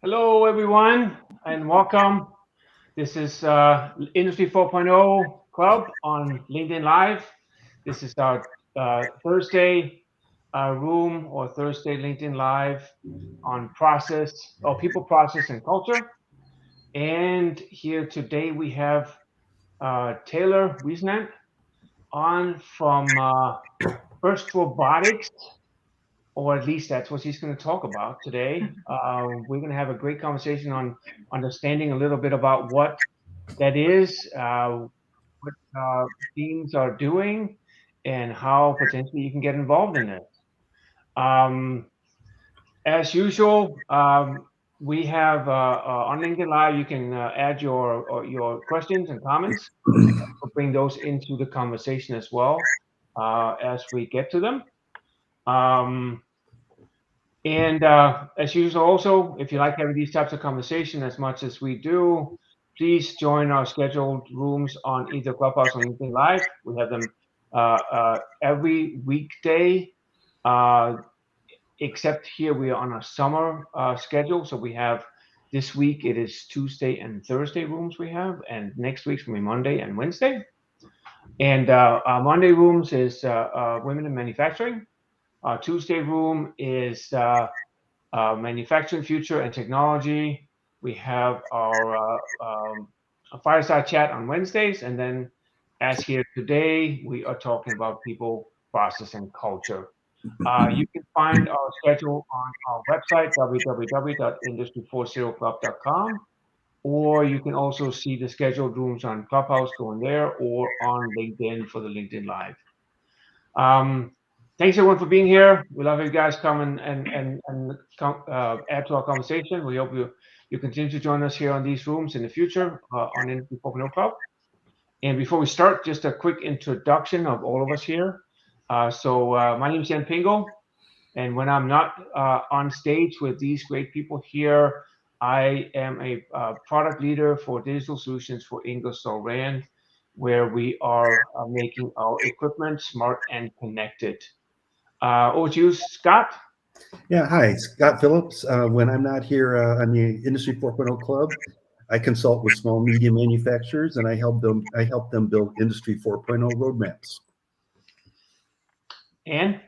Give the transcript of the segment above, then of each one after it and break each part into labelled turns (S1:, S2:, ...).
S1: Hello, everyone, and welcome. This is Industry 4.0 Club on LinkedIn Live. This is our Thursday room or Thursday LinkedIn Live on process or people, process, and culture. And here today we have Taylor Whisenant on from FIRST Robotics, or at least that's what he's going to talk about today. We're going to have a great conversation on understanding a little bit about what that is, what teams are doing, and how potentially you can get involved in it. Um, as usual, we have on LinkedIn Live, you can add your questions and comments. We'll bring those into the conversation as well as we get to them. Um, And as usual, also, if you like having these types of conversation as much as we do, please join our scheduled rooms on either Clubhouse or LinkedIn Live. We have them every weekday, uh, except here we are on a summer schedule. So we have this week it is Tuesday and Thursday rooms we have, and next week's going to be Monday and Wednesday. And our Monday rooms is women in manufacturing. Our Tuesday room is manufacturing future and technology. We have our fireside chat on Wednesdays, and then as here today, we are talking about people, process, and culture. You can find our schedule on our website, www.industry40club.com, or you can also see the scheduled rooms on Clubhouse going there or on LinkedIn for the LinkedIn Live. Thanks everyone for being here. We love you guys come and add to our conversation. We hope you continue to join us here on these rooms in the future on Industry 4.0 Club. And before we start, just a quick introduction of all of us here. My name is Jan Pingel, and when I'm not on stage with these great people here, I am a product leader for digital solutions for Ingersoll Rand, where we are making our equipment smart and connected. Over to you, Scott.
S2: Yeah, hi, Scott Phillips. When I'm not here on the Industry 4.0 Club, I consult with small medium manufacturers, and I help them build Industry 4.0 roadmaps.
S1: And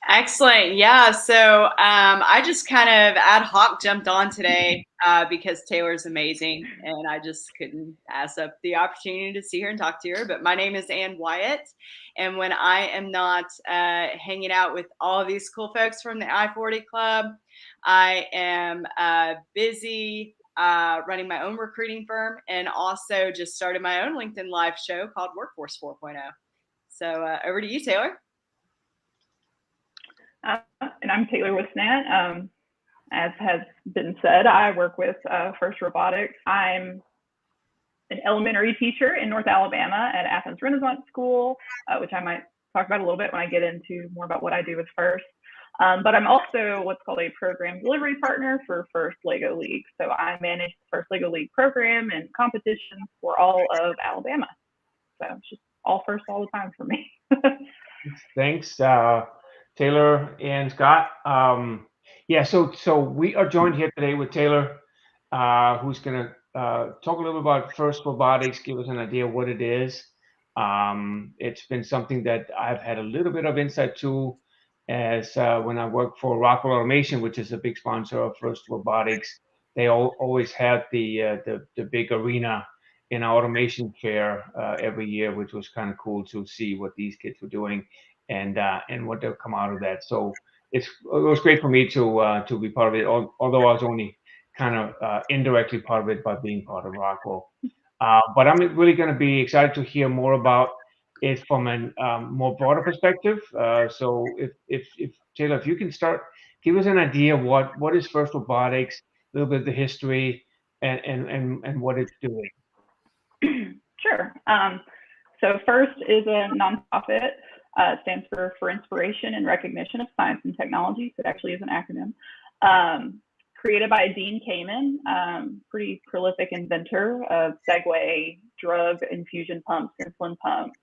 S3: excellent. Yeah. So I just kind of ad hoc jumped on today because Taylor's amazing, and I just couldn't pass up the opportunity to see her and talk to her. But my name is Ann Wyatt, and when I am not hanging out with all of these cool folks from the I-40 Club, I am busy running my own recruiting firm, and also just started my own LinkedIn Live show called Workforce 4.0. So over to you, Taylor.
S4: And I'm Taylor Whisenant. As has been said, I work with FIRST Robotics. I'm an elementary teacher in North Alabama at Athens Renaissance School, which I might talk about a little bit when I get into more about what I do with FIRST. But I'm also what's called a program delivery partner for FIRST LEGO League. So I manage the FIRST LEGO League program and competitions for all of Alabama. So it's just all FIRST all the time for me.
S1: Thanks, Taylor and Scott. So we are joined here today with Taylor, who's going to talk a little bit about FIRST Robotics, give us an idea of what it is. It's been something that I've had a little bit of insight to as when I worked for Rockwell Automation, which is a big sponsor of FIRST Robotics. They always had the big arena in our automation fair every year, which was kind of cool to see what these kids were doing and what they'll come out of that. So it was great for me to be part of it, although I was only kind of indirectly part of it by being part of Rockwell. But I'm really going to be excited to hear more about it from a more broader perspective. So if Taylor, if you can start, give us an idea of what is FIRST Robotics, a little bit of the history, and what it's doing.
S4: Sure. So FIRST is a nonprofit. It stands for Inspiration and Recognition of Science and Technology. So it actually is an acronym. Created by Dean Kamen, pretty prolific inventor of Segway, drug infusion pumps, insulin pump,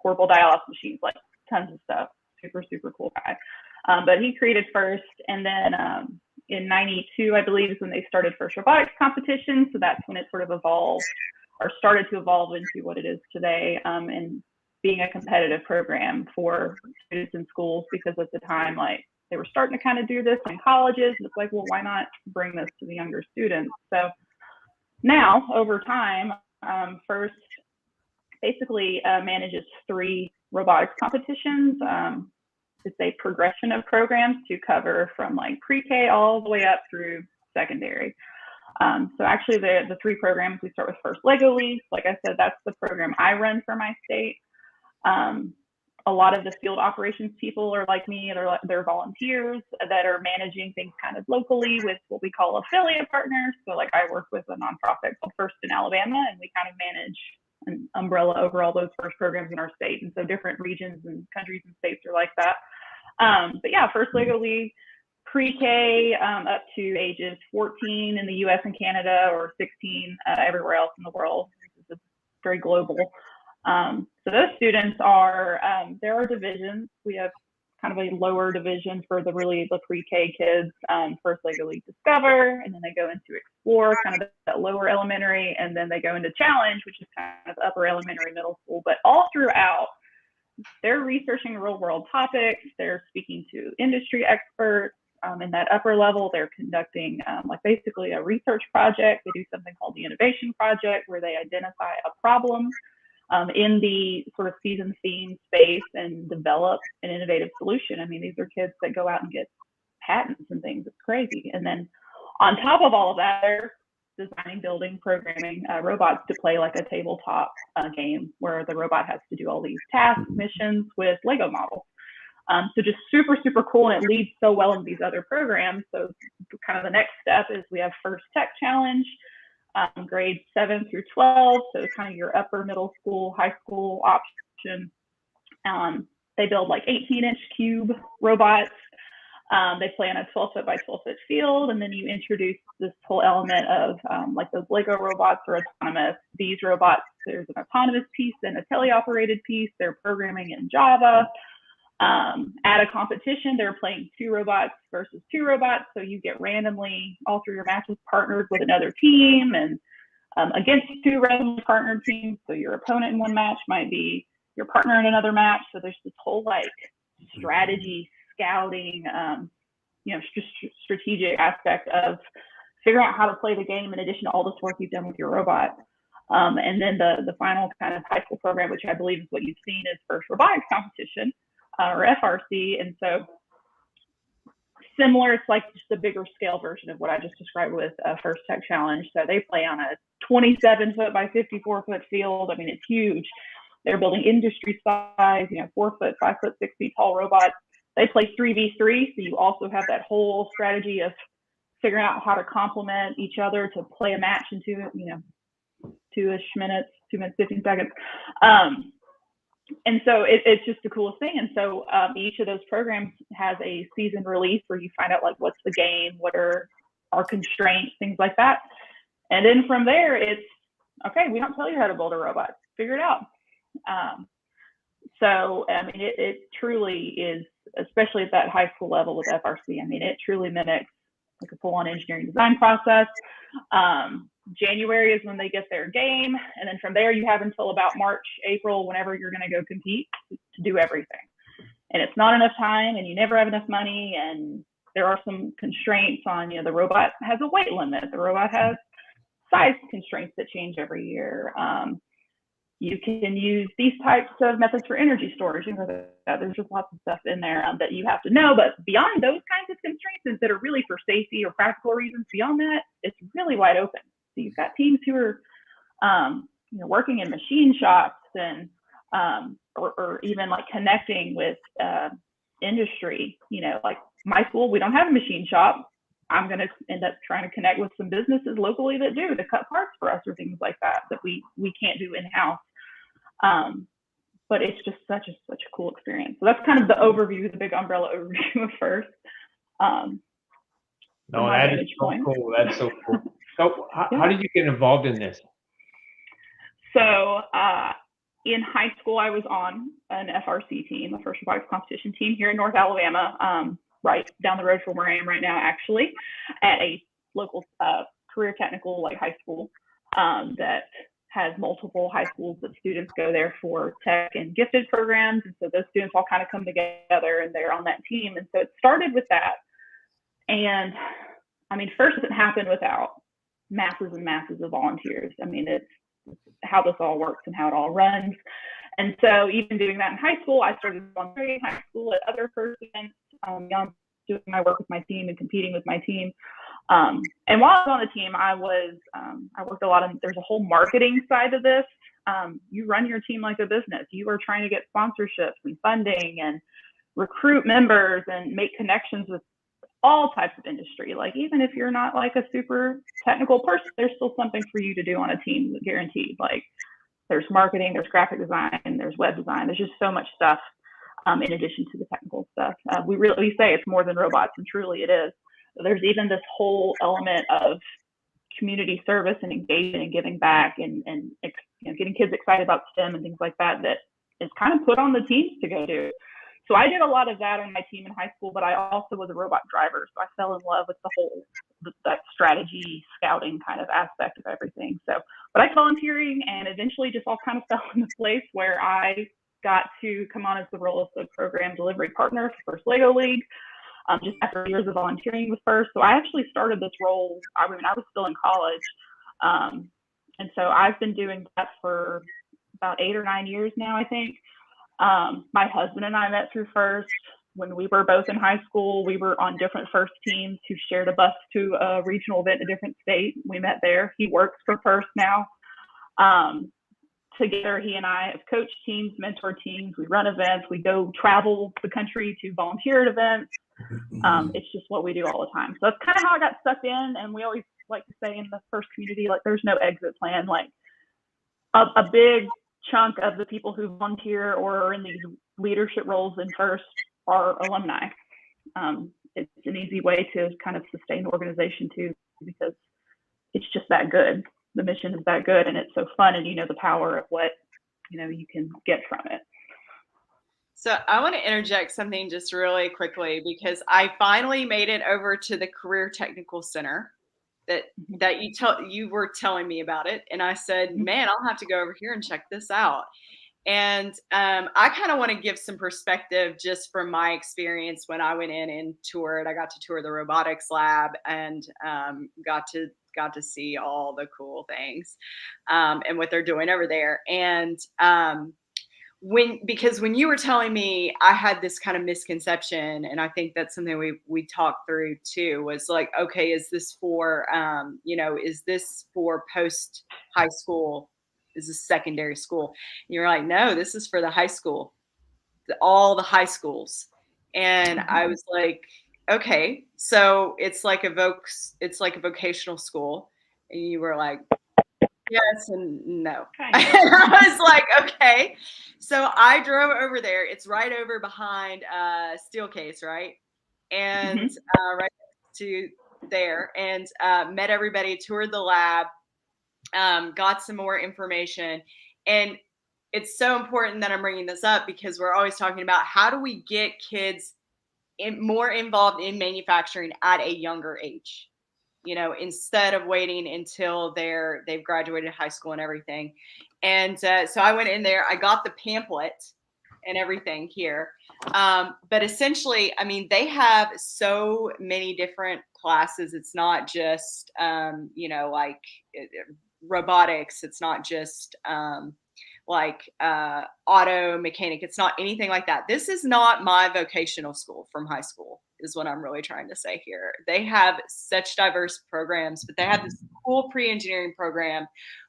S4: portable dialysis machines, like tons of stuff. Super, super cool guy. But he created FIRST, and then in 92, I believe, is when they started FIRST Robotics competition. So that's when it sort of evolved or started to evolve into what it is today, and being a competitive program for students in schools, because at the time, like, they were starting to kind of do this in colleges. It's like, well, why not bring this to the younger students? So now, over time, FIRST basically manages 3 robotics competitions. It's a progression of programs to cover from like pre-K all the way up through secondary. So actually the 3 programs, we start with FIRST Lego League. Like I said, that's the program I run for my state. A lot of the field operations people are like me, they're volunteers that are managing things kind of locally with what we call affiliate partners. So like I work with a nonprofit called FIRST in Alabama, and we kind of manage an umbrella over all those FIRST programs in our state. And so different regions and countries and states are like that. But yeah, FIRST Lego League, pre-K up to ages 14 in the US and Canada, or 16 everywhere else in the world. It's very global. So those students are, there are divisions. We have kind of a lower division for the pre-K kids, FIRST Lego League Discover, and then they go into Explore, kind of that lower elementary, and then they go into Challenge, which is kind of upper elementary, middle school. But all throughout, they're researching real world topics, they're speaking to industry experts. In that upper level, they're conducting like basically a research project. They do something called the Innovation Project, where they identify a problem in the sort of season theme space and develop an innovative solution. I mean, these are kids that go out and get patents and things. It's crazy. And then on top of all of that, they're designing, building, programming robots to play like a tabletop game where the robot has to do all these tasks, missions with Lego models. So just super, super cool. And it leads so well into these other programs. So kind of the next step is we have FIRST Tech Challenge, grades 7 through 12. So kind of your upper middle school, high school option. They build like 18-inch cube robots. They play on a 12-foot by 12-foot field. And then you introduce this whole element of like those Lego robots are autonomous. These robots, there's an autonomous piece and a teleoperated piece. They're programming in Java. At a competition, they're playing 2 robots versus 2 robots. So you get randomly all through your matches partnered with another team, and against 2 randomly partnered teams. So your opponent in one match might be your partner in another match. So there's this whole like strategy, scouting, just strategic aspect of figuring out how to play the game in addition to all this work you've done with your robot. And then the final kind of high school program, which I believe is what you've seen, is FIRST Robotics Competition, or FRC. And so similar, it's like just a bigger scale version of what I just described with FIRST Tech Challenge. So they play on a 27-foot by 54-foot field. I mean, it's huge. They're building industry size, 4-foot, 5-foot, 6 feet tall robots. They play 3v3, so you also have that whole strategy of figuring out how to complement each other to play a match in 2 minutes, 15 seconds. And so it's just the coolest thing. And so each of those programs has a season release where you find out like what's the game, what are our constraints, things like that. And then from there, it's okay, we don't tell you how to build a robot, figure it out. So I mean, it truly is, especially at that high school level with FRC. I mean, it truly mimics like a full-on engineering design process. January is when they get their game, and then from there you have until about March, April, whenever you're going to go compete, to do everything. And it's not enough time, and you never have enough money, and there are some constraints on, the robot has a weight limit, the robot has size constraints that change every year. You can use these types of methods for energy storage. There's just lots of stuff in there that you have to know. But beyond those kinds of constraints that are really for safety or practical reasons, beyond that, it's really wide open. So you've got teams who are, working in machine shops and or even like connecting with industry. Like my school, we don't have a machine shop. I'm going to end up trying to connect with some businesses locally that do to cut parts for us or things like that we can't do in-house. But it's just such a cool experience. So that's kind of the overview, the big umbrella overview of FIRST.
S1: No, that is so cool. That's so cool. So how did you get involved in this?
S4: So in high school, I was on an FRC team, a FIRST Robotics competition team here in North Alabama. right down the road from where I am right now, actually, at a local career technical like high school that has multiple high schools that students go there for tech and gifted programs. And so those students all kind of come together and they're on that team. And so it started with that. And I mean, FIRST doesn't happen without masses and masses of volunteers. I mean, it's how this all works and how it all runs. And so even doing that in high school, I started volunteering in high school at other FIRST events, doing my work with my team and competing with my team. And while I was on the team, I worked a lot of, there's a whole marketing side to this. You run your team like a business. You are trying to get sponsorships and funding and recruit members and make connections with all types of industry. Like, even if you're not like a super technical person, there's still something for you to do on a team, guaranteed. Like, there's marketing, there's graphic design, there's web design. There's just so much stuff in addition to the technical stuff. We say it's more than robots, and truly it is. There's even this whole element of community service and engagement and giving back and getting kids excited about STEM and things like that is kind of put on the teams to go do. So I did a lot of that on my team in high school, but I also was a robot driver. So I fell in love with the whole, that strategy scouting kind of aspect of everything. So, but I volunteering and eventually just all kind of fell into place where I got to come on as the role of the program delivery partner for FIRST Lego League. Just after years of volunteering with FIRST. So I actually started this role, I was still in college. And so I've been doing that for about 8 or 9 years now, I think. My husband and I met through FIRST. When we were both in high school, we were on different FIRST teams who shared a bus to a regional event in a different state. We met there. He works for FIRST now. Together, he and I have coached teams, mentor teams. We run events. We go travel the country to volunteer at events. It's just what we do all the time. So that's kind of how I got stuck in. And we always like to say in the FIRST community, like, there's no exit plan. Like, a big chunk of the people who volunteer or are in these leadership roles in FIRST are alumni. It's an easy way to kind of sustain the organization too, because it's just that good. The mission is that good, and it's so fun, and the power of what you can get from it.
S3: So I want to interject something just really quickly, because I finally made it over to the Career Technical Center that you were telling me about it. And I said, man, I'll have to go over here and check this out. And I kind of want to give some perspective just from my experience when I went in and toured. I got to tour the robotics lab and got to see all the cool things and what they're doing over there. And because when you were telling me, I had this kind of misconception, and I think that's something we talked through too, was like, okay, is this for is this for post high school? Is this secondary school? And you're like, no, this is for the high school, all the high schools. And I was like, okay, so it's like a vocational school. And you were like, yes and no. Okay. I was like, okay. So I drove over there. It's right over behind Steelcase, right? And right to there, and met everybody, toured the lab, got some more information. And it's so important that I'm bringing this up, because we're always talking about how do we get kids more involved in manufacturing at a younger age, instead of waiting until they've graduated high school and everything. And so I went in there, I got the pamphlet and everything here. But essentially, I mean, they have so many different classes. It's not just, like robotics. It's not just like auto mechanic. It's not anything like that. This is not my vocational school from high school, is what I'm really trying to say here. They have such diverse programs, but they have this cool pre-engineering program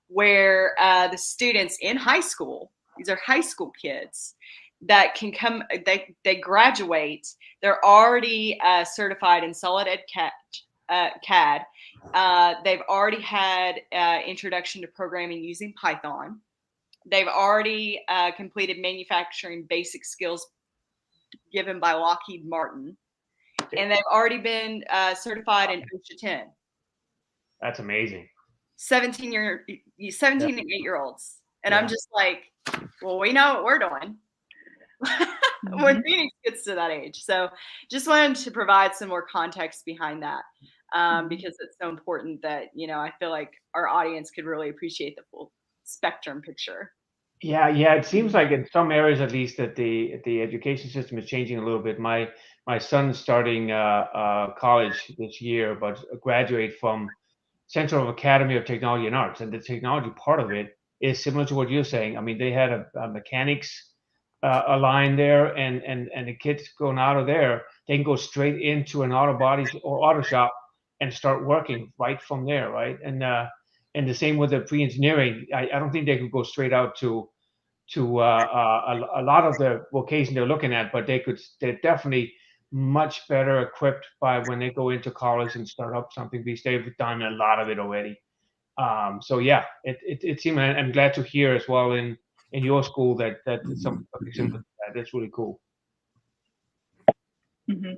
S3: where the students in high school, these are high school kids that can come, they graduate, they're already certified in solid ed CAD. They've already had introduction to programming using Python. They've already completed manufacturing basic skills given by Lockheed Martin. And they've already been certified in OSHA 10.
S1: That's amazing.
S3: 17 and 8-year-olds. And I'm just like, well, we know what we're doing. when Phoenix gets to that age. So just wanted to provide some more context behind that, because it's so important that, I feel like our audience could really appreciate the full spectrum picture.
S1: Yeah, it seems like in some areas, at least, that the education system is changing a little bit. My son's starting college this year, but graduate from Central Academy of Technology and Arts, and the technology part of it is similar to what you're saying. I mean, they had a mechanics a line there, and the kids going out of there, they can go straight into an auto body or auto shop and start working right from there, right? And the same with the pre-engineering. I don't think they could go straight out to a lot of the vocation they're looking at, but they're definitely much better equipped by when they go into college and start up something, because they've done a lot of it already. So yeah, it seems, I'm glad to hear as well in your school that it's something similar to that. That's really cool.
S4: Mm-hmm.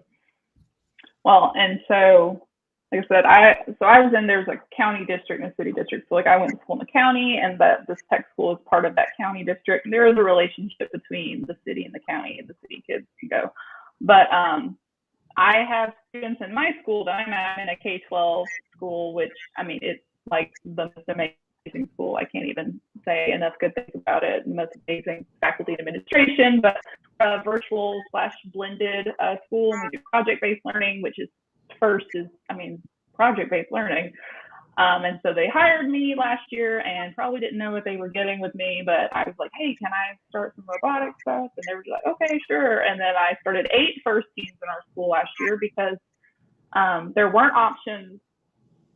S4: Well, and so, like I said, I was in, there's a county district and a city district. So like I went to school in the county, and this tech school is part of that county district. And there is a relationship between the city and the county, and the city kids can go. But I have students in my school that I'm at, in a K-12 school, which, I mean, it's like the most amazing school. I can't even say enough good things about it. The most amazing faculty and administration, but virtual/blended school. And we do project-based learning, which is project-based learning. And so they hired me last year and probably didn't know what they were getting with me, but I was like, hey, can I start some robotics stuff? And they were like, okay, sure. And then I started 8 FIRST teams in our school last year, because there weren't options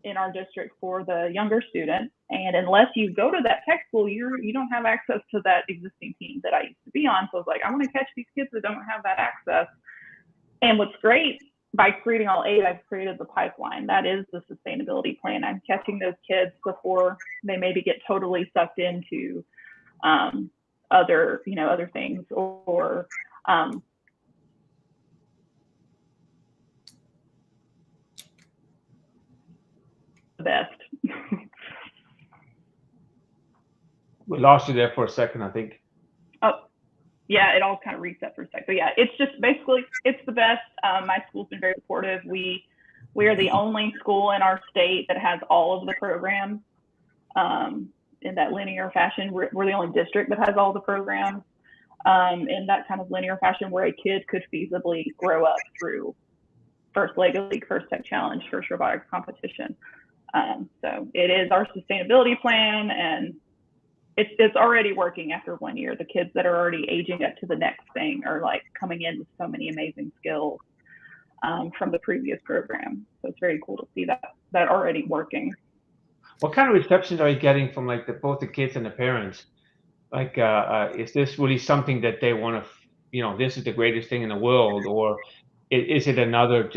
S4: in our district for the younger students. And unless you go to that tech school, you don't have access to that existing team that I used to be on. So I was like, I want to catch these kids that don't have that access. And what's great, by creating all 8, I've created the pipeline. That is the sustainability plan. I'm catching those kids before they maybe get totally sucked into other things, or the best.
S1: We lost you there for a second, I think.
S4: Oh, yeah, it all kind of reset for a sec. But yeah, it's just basically, it's the best. My school's been very supportive. We are the only school in our state that has all of the programs in that linear fashion. We're the only district that has all the programs in that kind of linear fashion, where a kid could feasibly grow up through FIRST Lego League, FIRST Tech Challenge, FIRST Robotics competition. So it is our sustainability plan, and it's already working after 1 year. The kids that are already aging up to the next thing are like coming in with so many amazing skills from the previous program. So it's very cool to see that already working.
S1: What kind of receptions are you getting from like both the kids and the parents? Like, is this really something that they want to, this is the greatest thing in the world, or is it another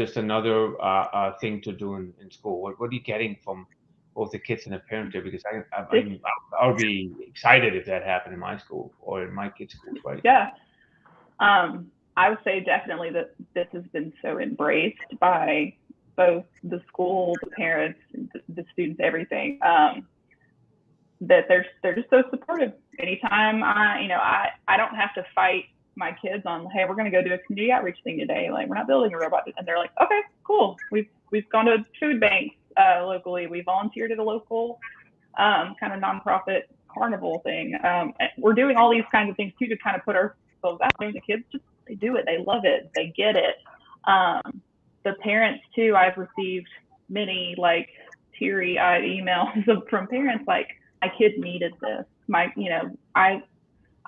S1: thing to do in school? What are you getting from both the kids and the parents there? Because I would be excited if that happened in my school or in my kids' school, right?
S4: Yeah. I would say definitely that this has been so embraced by both the school, the parents, the students, everything, that they're just so supportive. Anytime I don't have to fight my kids on, hey, we're going to go do a community outreach thing today. Like, we're not building a robot. And they're like, okay, cool. We've gone to food banks locally. We volunteered at a local kind of nonprofit carnival thing. We're doing all these kinds of things too, to kind of put ourselves out there. The kids they do it. They love it. They get it. The parents too, I've received many like teary-eyed emails from parents like, my kid needed this.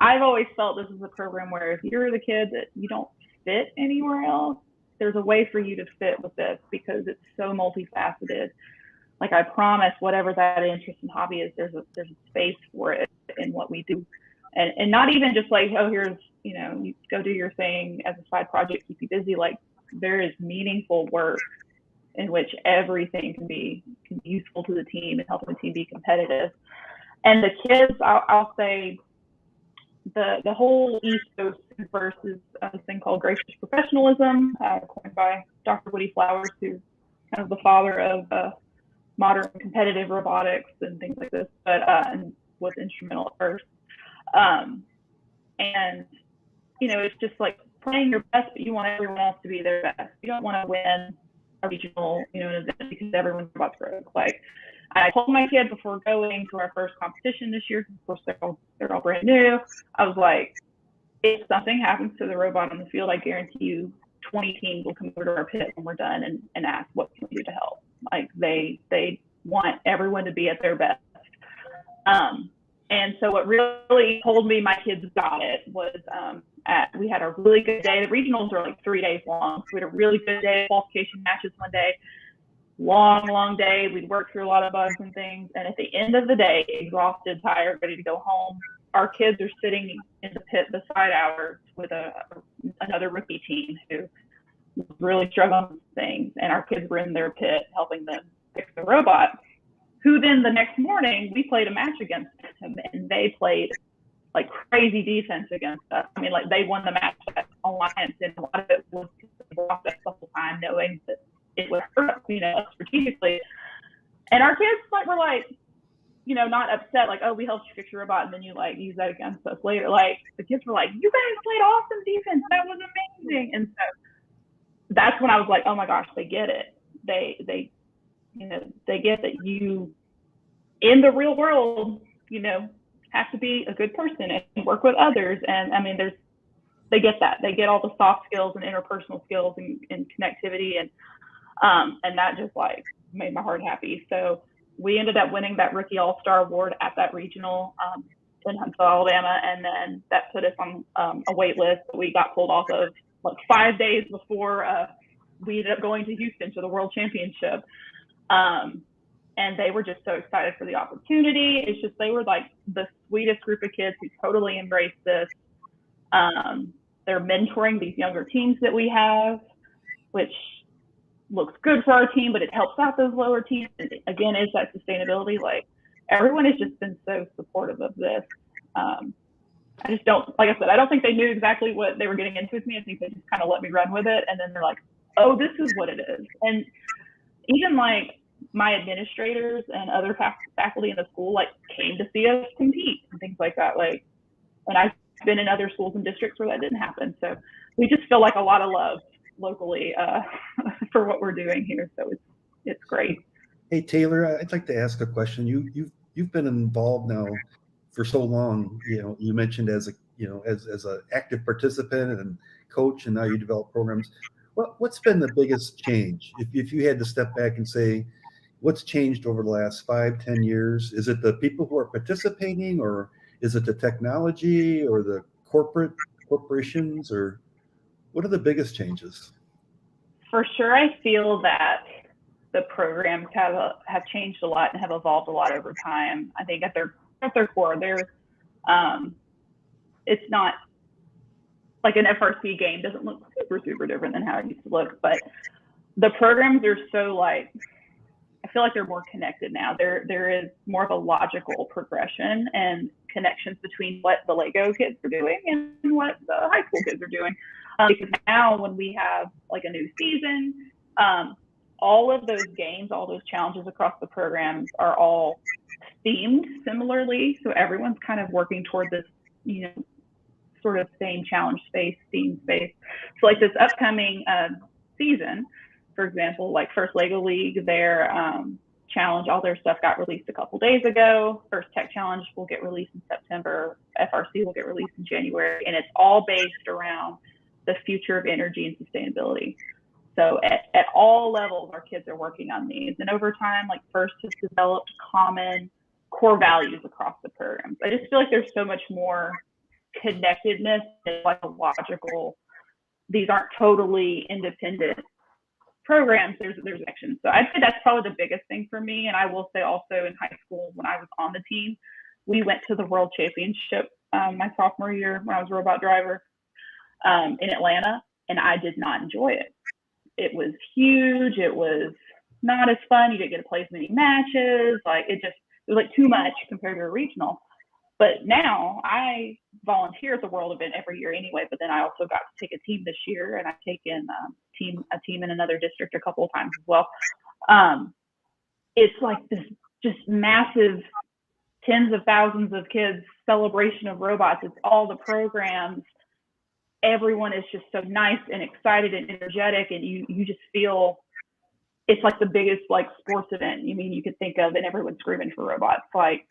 S4: I've always felt this is a program where if you're the kid that you don't fit anywhere else, there's a way for you to fit with this, because it's so multifaceted. Like, I promise, whatever that interest and hobby is, there's a space for it in what we do. And not even just like, oh, here's, you go do your thing as a side project, keep you busy. Like, there is meaningful work in which everything can be useful to the team and helping the team be competitive. And the kids, I'll say, the whole East Coast versus a thing called gracious professionalism, coined by Dr. Woody Flowers, who's kind of the father of modern competitive robotics and things like this, but and was instrumental at first. And it's just like playing your best, but you want everyone else to be their best. You don't want to win a regional, an event because everyone's about to broke. Like, I told my kid before going to our first competition this year, of course they're all brand new. I was like, if something happens to the robot on the field, I guarantee you 20 teams will come over to our pit when we're done and ask what can we do to help. Like, they want everyone to be at their best. And so what really told me my kids got it was we had a really good day. The regionals are like 3 days long. So we had a really good day of qualification matches one day. Long day. We'd worked through a lot of bugs and things. And at the end of the day, exhausted, tired, ready to go home, our kids are sitting in the pit beside ours with another rookie team who was really struggling with things. And our kids were in their pit helping them fix the robot, who then the next morning we played a match against them, and they played like crazy defense against us. I mean, like, they won the match at Alliance, and a lot of it was blocked us the whole time, knowing that it would hurt us, strategically. And our kids were like, not upset, like, oh, we helped you fix your robot, and then you like use that against us later. Like, the kids were like, you guys played awesome defense. That was amazing. And so that's when I was like, oh my gosh, they get it. They get that you, in the real world, have to be a good person and work with others. And I mean, they get that. They get all the soft skills and interpersonal skills and connectivity. And that just like made my heart happy. So we ended up winning that Rookie All-Star Award at that regional in Huntsville, Alabama. And then that put us on a wait list that we got pulled off of like 5 days before we ended up going to Houston to the World Championship. And they were just so excited for the opportunity. It's just, they were like the sweetest group of kids who totally embraced this. They're mentoring these younger teams that we have, which looks good for our team, but it helps out those lower teams. And again, is that sustainability. Like, everyone has just been so supportive of this. I just don't, like I said, I don't think they knew exactly what they were getting into with me. I think they just kind of let me run with it. And then they're like, oh, this is what it is. And even like my administrators and other faculty in the school like came to see us compete and things like that. Like, and I've been in other schools and districts where that didn't happen. So we just feel like a lot of love locally for what we're doing here. So it's great.
S2: Hey, Taylor, I'd like to ask a question. You've been involved now for so long. You mentioned as an active participant and coach, and now you develop programs. What's been the biggest change? If you had to step back and say, what's changed over the last 5-10 years? Is it the people who are participating, or is it the technology, or the corporations, or what are the biggest changes?
S4: For sure, I feel that the programs have changed a lot and have evolved a lot over time. I think at their core, it's not like an FRC game doesn't look super different than how it used to look, but the programs are so like, I feel like they're more connected now. There is more of a logical progression and connections between what the Lego kids are doing and what the high school kids are doing. Because now when we have like a new season, all of those games, all those challenges across the programs are all themed similarly. So everyone's kind of working toward this, sort of same challenge space, theme space. So like this upcoming season, for example, like First Lego League, their challenge, all their stuff got released a couple days ago. First Tech Challenge will get released in September. FRC will get released in January. And it's all based around the future of energy and sustainability. So at all levels, our kids are working on these. And over time, like First has developed common core values across the programs. I just feel like there's so much more connectedness and like a logical, these aren't totally independent programs, there's action. So I'd say that's probably the biggest thing for me. And I will say also in high school, when I was on the team, we went to the World Championship my sophomore year when I was a robot driver in Atlanta, and I did not enjoy it. It was huge. It was not as fun. You didn't get to play as many matches. Like it was like too much compared to a regional. But now I volunteer at the World event every year anyway, but then I also got to take a team this year, and I've taken a team in another district a couple of times as well. It's like this just massive tens of thousands of kids celebration of robots. It's all the programs everyone is just so nice and excited and energetic, and you just feel it's like the biggest like sports event you could think of, and everyone's screaming for robots. Like,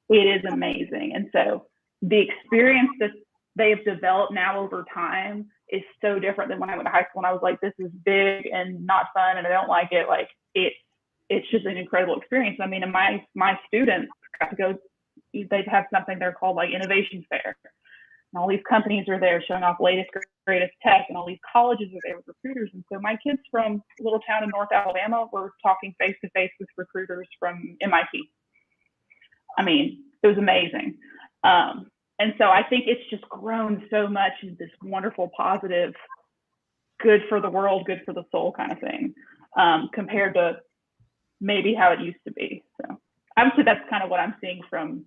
S4: it is amazing. And so the experience that they've developed now over time is so different than when I went to high school and I was like, this is big and not fun and I don't like it. Like, it's just an incredible experience. I mean, and my students got to go, they'd have something they're called like Innovation Fair. And all these companies are there showing off latest, greatest tech, and all these colleges are there with recruiters. And so my kids from a little town in North Alabama were talking face to face with recruiters from MIT. I mean, it was amazing. And so I think it's just grown so much into this wonderful, positive, good for the world, good for the soul kind of thing, compared to maybe how it used to be. So obviously that's kind of what I'm seeing from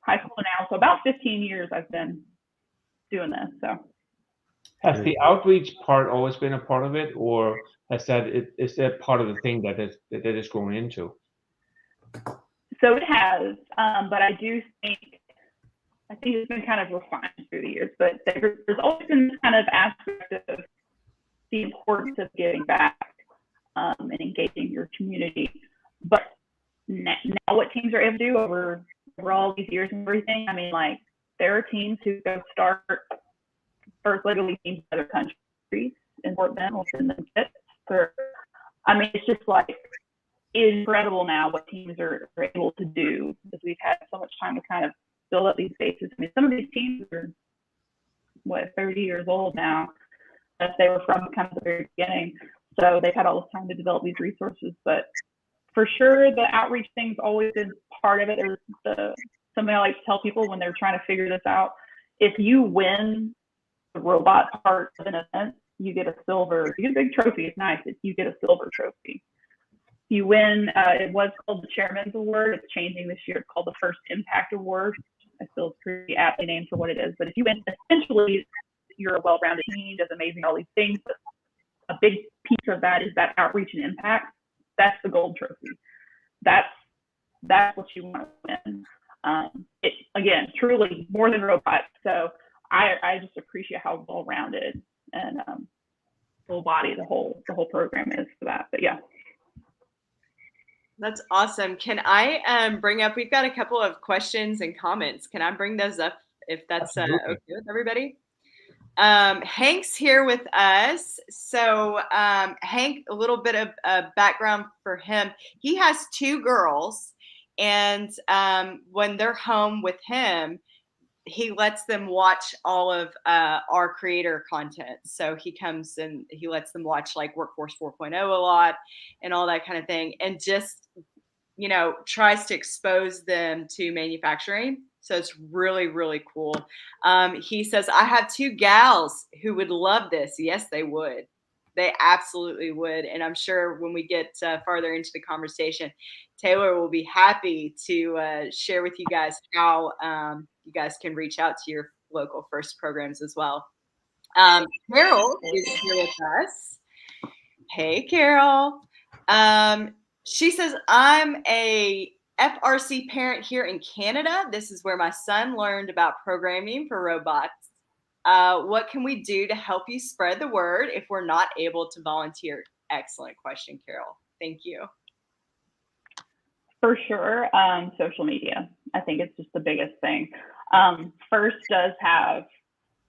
S4: high school now. So about 15 years I've been doing this. So
S1: has the outreach part always been a part of it, or is that part of the thing that is growing into?
S4: So it has, but I think it's been kind of refined through the years, but there's always been this kind of aspect of the importance of giving back and engaging your community. But now what teams are able to do over all these years and everything, I mean, like, there are teams who go start first literally teams in other countries, import them, or send them kits. I mean, it's just like incredible now what teams are able to do, because we've had so much time to kind of build up these bases. I mean, some of these teams are 30 years old now, as they were from kind of the very beginning. So they've had all this time to develop these resources. But for sure, the outreach thing's always been part of it. There's something I like to tell people when they're trying to figure this out: if you win the robot part of an event, you get a big trophy. It's nice. You get a silver trophy. You win, it was called the Chairman's Award. It's changing this year. It's called the First Impact Award. I feel it's pretty aptly named for what it is. But if you win, essentially, you're a well-rounded team, does amazing, all these things. But a big piece of that is that outreach and impact. That's the gold trophy. That's what you want to win. It, again, truly more than robots. So I just appreciate how well-rounded and full body the whole program is for that. But yeah.
S3: That's awesome. Can I bring up, we've got a couple of questions and comments. Can I bring those up if that's okay with everybody? Hank's here with us. So Hank, a little bit of background for him. He has 2 girls, and when they're home with him, he lets them watch all of our creator content. So he comes and he lets them watch like Workforce 4.0 a lot and all that kind of thing, and just, you know, tries to expose them to manufacturing. So it's really, really cool. He says, I have 2 gals who would love this. Yes, they would. They absolutely would. And I'm sure when we get farther into the conversation, Taylor will be happy to share with you guys how you guys can reach out to your local FIRST programs as well. Carol is here with us. Hey, Carol. She says, I'm a FRC parent here in Canada. This is where my son learned about programming for robots. What can we do to help you spread the word if we're not able to volunteer? Excellent question, Carol. Thank you.
S4: For sure, social media. I think it's just the biggest thing. FIRST does have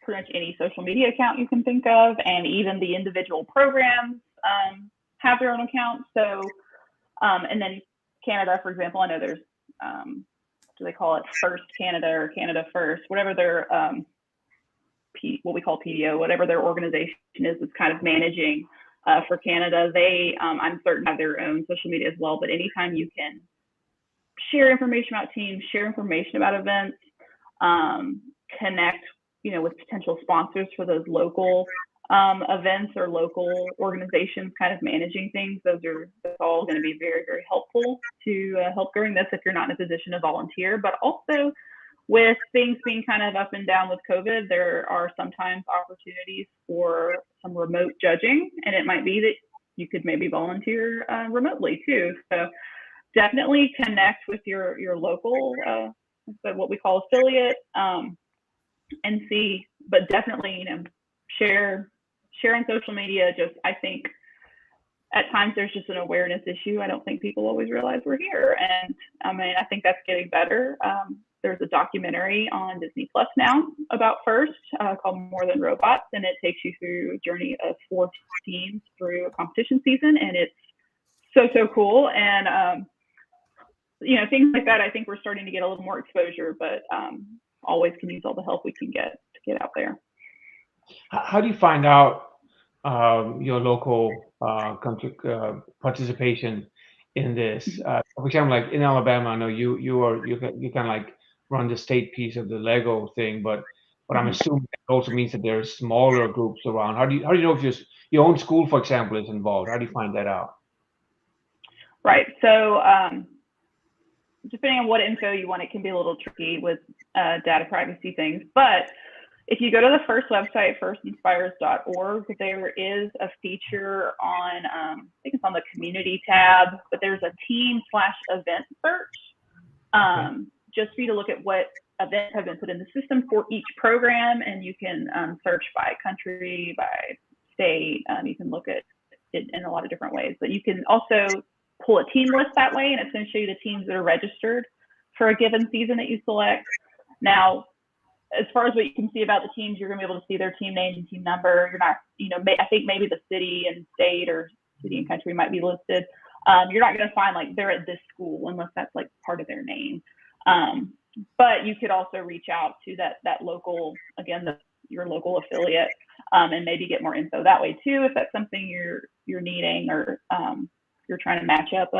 S4: pretty much any social media account you can think of, and even the individual programs have their own accounts. So, and then Canada, for example, I know there's, do they call it FIRST Canada or Canada First, whatever their, what we call PDO, whatever their organization is kind of managing for Canada. They, I'm certain, have their own social media as well, but anytime you can share information about teams, share information about events, connect, you know, with potential sponsors for those local events or local organizations kind of managing things. That's all going to be very, very helpful to help during this if you're not in a position to volunteer. But also with things being kind of up and down with COVID, there are sometimes opportunities for some remote judging, and it might be that you could maybe volunteer remotely too. So definitely connect with your local, what we call affiliate, and see, but definitely, you know, share on social media. Just, I think at times there's just an awareness issue. I don't think people always realize we're here. And I mean, I think that's getting better. There's a documentary on Disney Plus now about FIRST called More Than Robots, and it takes you through a journey of 4 teams through a competition season, and it's so cool. And you know, things like that, I think we're starting to get a little more exposure, but always can use all the help we can get to get out there.
S1: How do you find out your local country participation in this? For example, like in Alabama, I know you kind of like run the state piece of the Lego thing, but I'm assuming it also means that there's smaller groups around. How do you know if your own school, for example, is involved? How do you find that out?
S4: Right. So depending on what info you want, it can be a little tricky with data privacy things. But if you go to the FIRST website, firstinspires.org, there is a feature on, I think it's on the community tab, but there's a team/event search just for you to look at what events have been put in the system for each program. And you can search by country, by state. You can look at it in a lot of different ways. But you can also pull a team list that way, and it's going to show you the teams that are registered for a given season that you select. Now, as far as what you can see about the teams, you're going to be able to see their team name and team number. You're not, you know, I think maybe the city and state or city and country might be listed. You're not going to find like they're at this school unless that's like part of their name. But you could also reach out to that local, again, your local affiliate, and maybe get more info that way too, if that's something you're needing, or you're trying to match up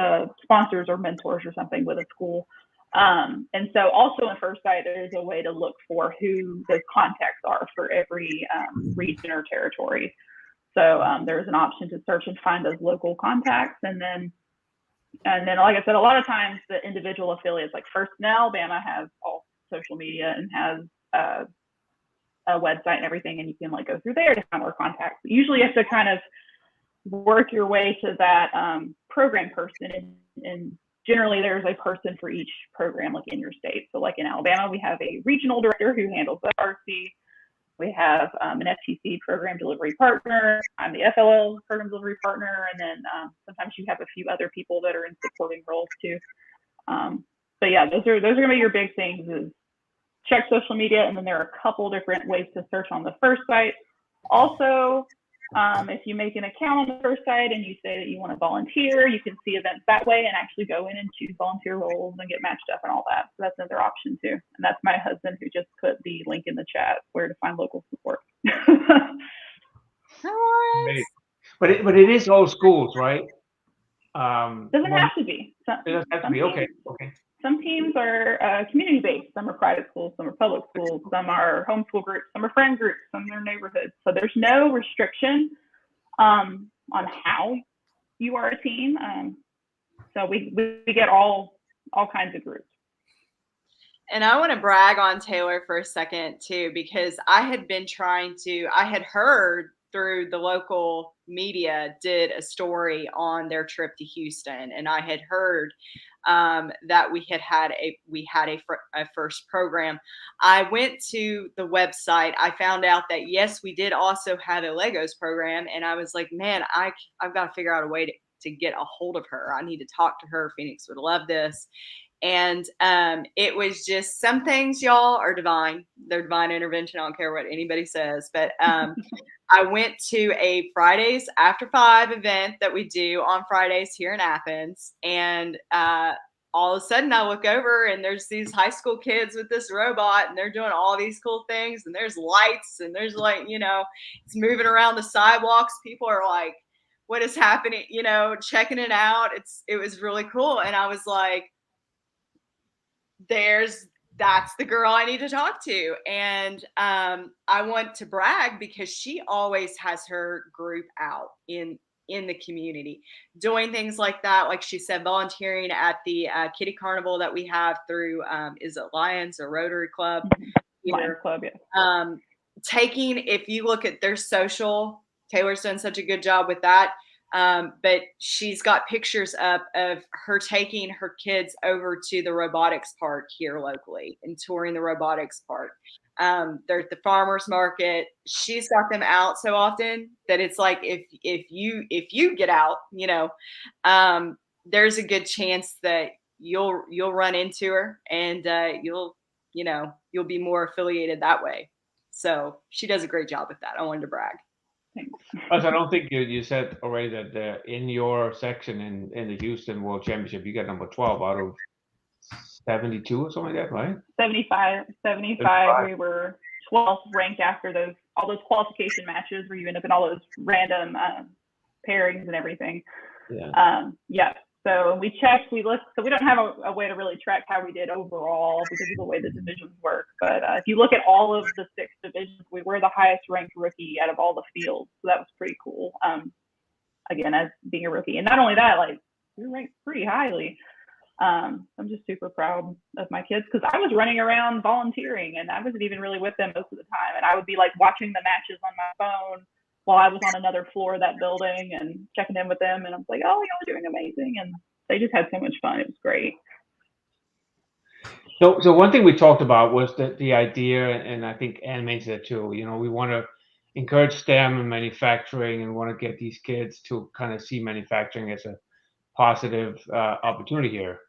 S4: sponsors or mentors or something with a school. And so also in FIRST site, there's a way to look for who those contacts are for every region or territory. So there's an option to search and find those local contacts. And then, like I said, a lot of times the individual affiliates, like FIRST in Alabama, has all social media and has a website and everything, and you can like go through there to find more contacts. But usually you have to kind of work your way to that program person, and generally there's a person for each program, like in your state. So like in Alabama, we have a regional director who handles the RC. We have an FTC program delivery partner. I'm the FLL program delivery partner. And then sometimes you have a few other people that are in supporting roles too. But yeah, those are gonna be your big things, is check social media. And then there are a couple different ways to search on the FIRST site. Also, if you make an account on the FIRST site and you say that you want to volunteer, you can see events that way and actually go in and choose volunteer roles and get matched up and all that. So that's another option too. And that's my husband who just put the link in the chat where to find local support.
S1: But it is all schools, right?
S4: Doesn't have to be.
S1: It doesn't have to be. Okay.
S4: Some teams are community-based. Some are private schools, some are public schools, some are homeschool groups, some are friend groups, some are neighborhoods. So there's no restriction on how you are a team. So we get all kinds of groups.
S3: And I want to brag on Taylor for a second too, because I had heard through the local media did a story on their trip to Houston, and I had heard that we had a FIRST program. I went to the website. I found out that yes, we did also have a Legos program, and I was like, man, I've got to figure out a way to get a hold of her. I need to talk to her. Phoenix would love this. And it was just, some things, y'all, are divine. They're divine intervention. I don't care what anybody says. But I went to a Fridays after 5 event that we do on Fridays here in Athens. And all of a sudden I look over and there's these high school kids with this robot, and they're doing all these cool things. And there's lights, and there's like, it's moving around the sidewalks. People are like, what is happening? Checking it out. It was really cool. And I was like, that's the girl I need to talk to. And I want to brag because she always has her group out in the community doing things like that. Like she said, volunteering at the kitty carnival that we have through, is it Lions or Rotary Club?
S4: Lions Club, yeah.
S3: If you look at their social, Taylor's done such a good job with that. But she's got pictures up of her taking her kids over to the robotics park here locally and touring the robotics park. They're at the farmer's market. She's got them out so often that it's like if you get out, there's a good chance that you'll run into her, and you'll be more affiliated that way. So she does a great job with that. I wanted to brag.
S4: Thanks.
S1: Also, I don't think you said already that in your section in the Houston World Championship, you got number 12 out of 72 or something like that, right?
S4: 75. 75. We were 12th ranked after all those qualification matches where you end up in all those random pairings and everything.
S1: Yeah.
S4: So we checked, we looked, so we don't have a way to really track how we did overall because of the way the divisions work. But if you look at all of the 6 divisions, we were the highest ranked rookie out of all the fields. So that was pretty cool. Again, as being a rookie. And not only that, like, we were ranked pretty highly. I'm just super proud of my kids because I was running around volunteering and I wasn't even really with them most of the time. And I would be like watching the matches on my phone while I was on another floor of that building and checking in with them. And I was like, oh, y'all are doing amazing. And they just had so much fun. It was great.
S1: So one thing we talked about was the idea, and I think Ann mentioned it too, we want to encourage STEM and manufacturing and want to get these kids to kind of see manufacturing as a positive opportunity here.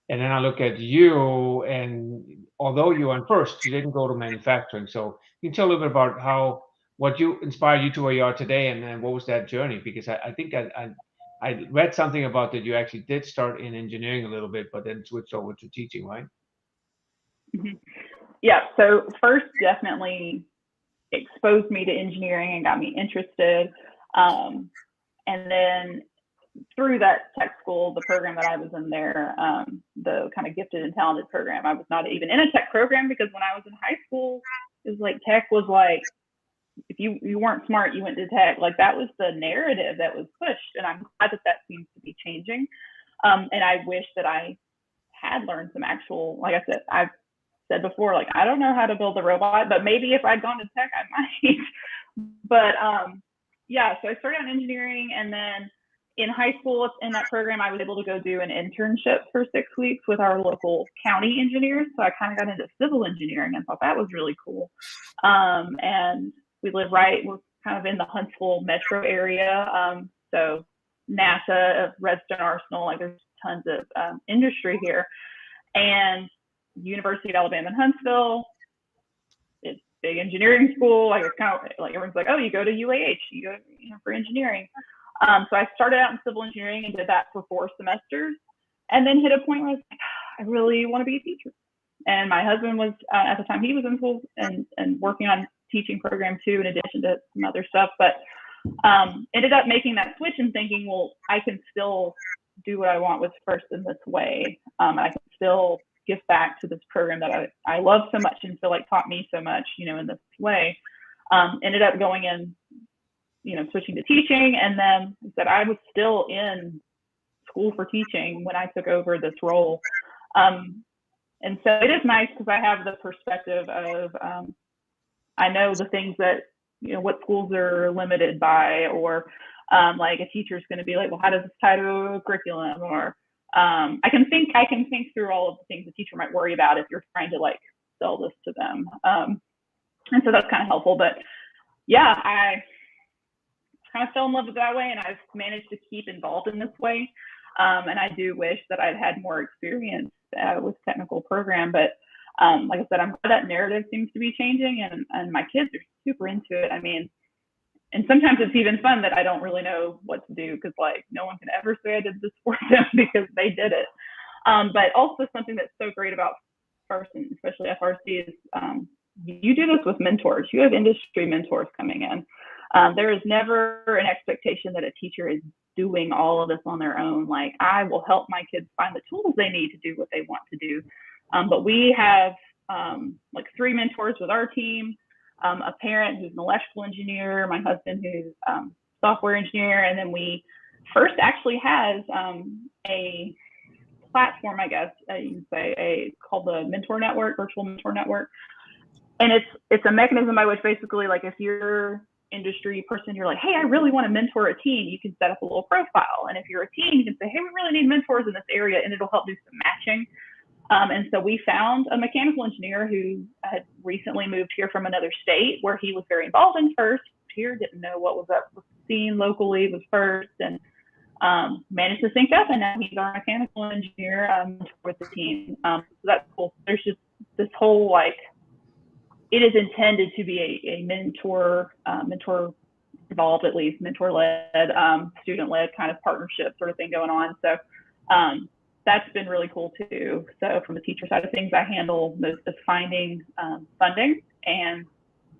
S1: And then I look at you, and although you went first, you didn't go to manufacturing. So you can tell a little bit about what you inspired you to where you are today, and then what was that journey? Because I think I read something about that you actually did start in engineering a little bit, but then switched over to teaching, right?
S4: Mm-hmm. Yeah. So FIRST definitely exposed me to engineering and got me interested. And then through that tech school, the program that I was in there, the kind of gifted and talented program, I was not even in a tech program because when I was in high school, it was like tech was like, if you weren't smart, you went to tech. Like that was the narrative that was pushed. And I'm glad that seems to be changing. And I wish that I had learned some actual, like I said, I've said before, like, I don't know how to build a robot, but maybe if I'd gone to tech, I might. But yeah, so I started on engineering, and then in high school, in that program, I was able to go do an internship for 6 weeks with our local county engineers. So I kind of got into civil engineering and thought that was really cool. And we're kind of in the Huntsville metro area. So NASA, Redstone Arsenal, like there's tons of industry here. And University of Alabama in Huntsville, it's big engineering school. Like it's kind of like everyone's like, oh, you go to UAH, you go for engineering. So I started out in civil engineering and did that for 4 semesters, and then hit a point where I was like, I really want to be a teacher. And my husband was at the time he was in school and working on teaching program too, in addition to some other stuff. But ended up making that switch and thinking, well, I can still do what I want with FIRST in this way. I can still give back to this program that I love so much and feel like taught me so much, in this way. Ended up going in, switching to teaching. And then that I was still in school for teaching when I took over this role. And so it is nice because I have the perspective of, I know the things that, what schools are limited by, or like a teacher is going to be like, well, how does this tie to a curriculum? Or I can think through all of the things the teacher might worry about if you're trying to like sell this to them. And so that's kind of helpful. But yeah, I kind of fell in love with that way, and I've managed to keep involved in this way. And I do wish that I'd had more experience with technical program, but like I said, I'm glad that narrative seems to be changing, and my kids are super into it. I mean, and sometimes it's even fun that I don't really know what to do because like no one can ever say I did this for them because they did it. But also something that's so great about FIRST, and especially FRC, is you do this with mentors. You have industry mentors coming in. There is never an expectation that a teacher is doing all of this on their own. Like, I will help my kids find the tools they need to do what they want to do. But we have like 3 mentors with our team, a parent who's an electrical engineer, my husband who's software engineer, and then FIRST actually has a platform, I guess you can say, called the Mentor Network, Virtual Mentor Network. And it's a mechanism by which basically, like, if you're industry person, you're like, hey, I really want to mentor a team, you can set up a little profile. And if you're a team, you can say, hey, we really need mentors in this area, and it'll help do some matching. And so we found a mechanical engineer who had recently moved here from another state where he was very involved in FIRST here, didn't know what was up with the scene locally with FIRST, and managed to sync up, and now he's our mechanical engineer with the team. So that's cool. There's just this whole, like, it is intended to be a mentor involved, at least mentor-led, student-led kind of partnership sort of thing going on. So that's been really cool too. So from the teacher side of things, I handle most of finding funding and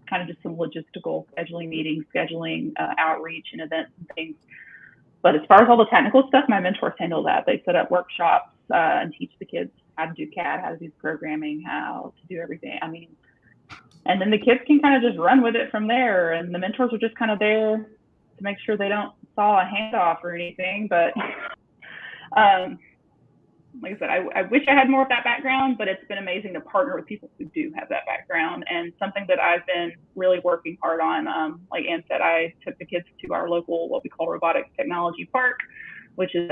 S4: kind of just some logistical scheduling meetings, scheduling outreach and events and things. But as far as all the technical stuff, my mentors handle that. They set up workshops and teach the kids how to do CAD, how to do programming, how to do everything. I mean, and then the kids can kind of just run with it from there. And the mentors are just kind of there to make sure they don't saw a handoff or anything. But like I said, I wish I had more of that background, but it's been amazing to partner with people who do have that background, and something that I've been really working hard on. Like Ann said, I took the kids to our local, what we call Robotics Technology Park, which is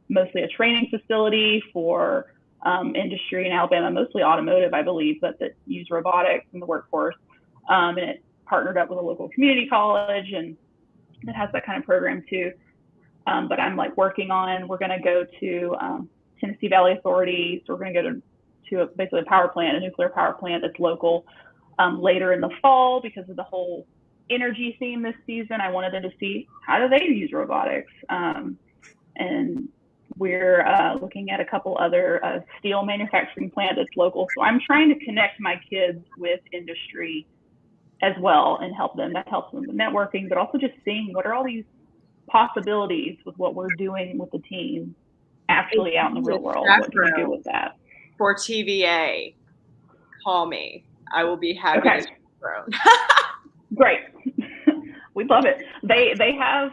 S4: mostly a training facility for industry in Alabama, mostly automotive, I believe, but that use robotics in the workforce. And it partnered up with a local community college, and it has that kind of program too. But I'm like working on, we're going to go to Tennessee Valley Authority. So we're going to go to basically a power plant, a nuclear power plant that's local later in the fall because of the whole energy theme this season. I wanted them to see how do they use robotics. And we're looking at a couple other steel manufacturing plant that's local. So I'm trying to connect my kids with industry as well and help them. That helps them with networking, but also just seeing what are all these possibilities with what we're doing with the team actually out in the real world. What do we do with that?
S3: For TVA, call me. I will be happy to chaperone.
S4: Great. We'd love it. They have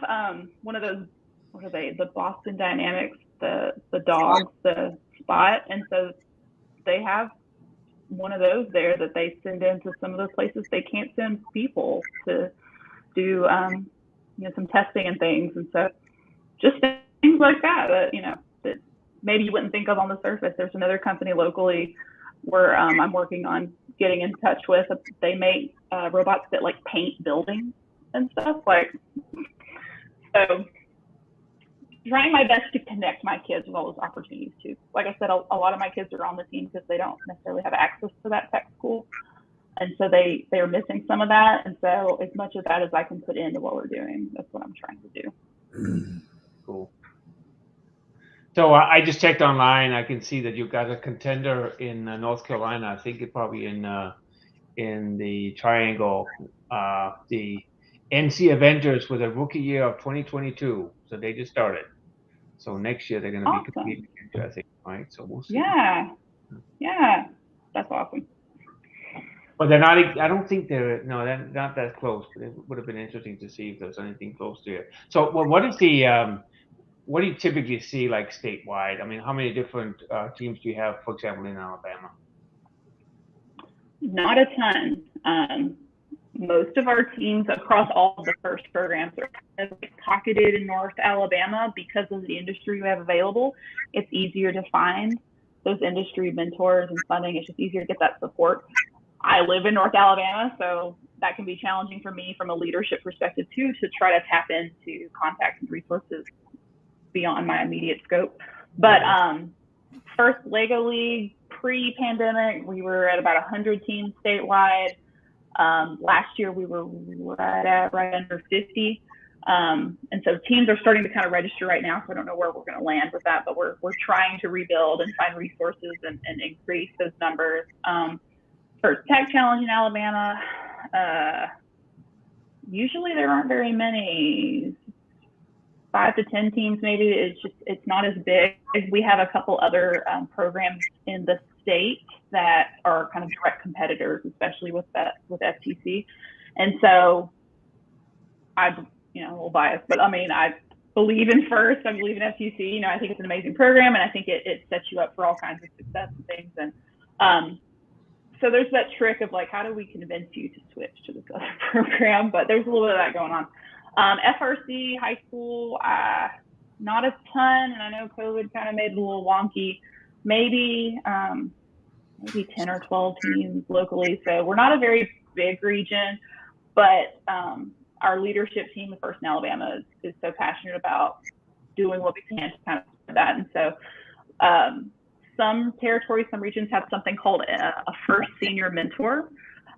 S4: one of those, what are they? The Boston Dynamics, the dogs, the Spot. And so they have one of those there that they send into some of those places they can't send people to do some testing and things. And so just things like that, that maybe you wouldn't think of on the surface. There's another company locally where I'm working on getting in touch with. They make robots that like paint buildings and stuff. So trying my best to connect my kids with all those opportunities too. Like I said, a lot of my kids are on the team because they don't necessarily have access to that tech school. And so they are missing some of that. And so as much of that as I can put into what we're doing, that's what I'm trying to do.
S1: Cool. So I just checked online. I can see that you've got a contender in North Carolina. I think it probably in the Triangle, the NC Avengers with a rookie year of 2022. So they just started. So next year they're going to be competing, I think, right? So we'll see.
S4: Yeah, that's awesome.
S1: But they're not. I don't think they're not that close. But it would have been interesting to see if there's anything close to it. So, what is the what do you typically see like statewide? I mean, how many different teams do you have, for example, in Alabama?
S4: Not a ton. Most of our teams across all of the FIRST programs are kind of pocketed in North Alabama because of the industry we have available. It's easier to find those industry mentors and funding. It's just easier to get that support. I live in North Alabama, so that can be challenging for me from a leadership perspective too, to try to tap into contacts and resources beyond my immediate scope. But FIRST Lego League pre-pandemic, we were at about 100 teams statewide. Last year we were right under 50. And so teams are starting to kind of register right now. So I don't know where we're going to land with that, but we're trying to rebuild and find resources and increase those numbers. FIRST Tech Challenge in Alabama, usually there aren't very many, 5 to 10 teams maybe. It's not as big. We have a couple other programs in the state that are kind of direct competitors, especially with FTC. And so I'm a little biased, but I mean, I believe in FIRST, I believe in FTC. I think it's an amazing program, and I think it sets you up for all kinds of success and things. And so there's that trick of like, how do we convince you to switch to this other program? But there's a little bit of that going on. FRC, high school, not a ton, and I know COVID kind of made it a little wonky. maybe 10 or 12 teams locally. So we're not a very big region, but our leadership team at First in Alabama is so passionate about doing what we can to kind of spread that. And so some territories, some regions have something called a first senior mentor.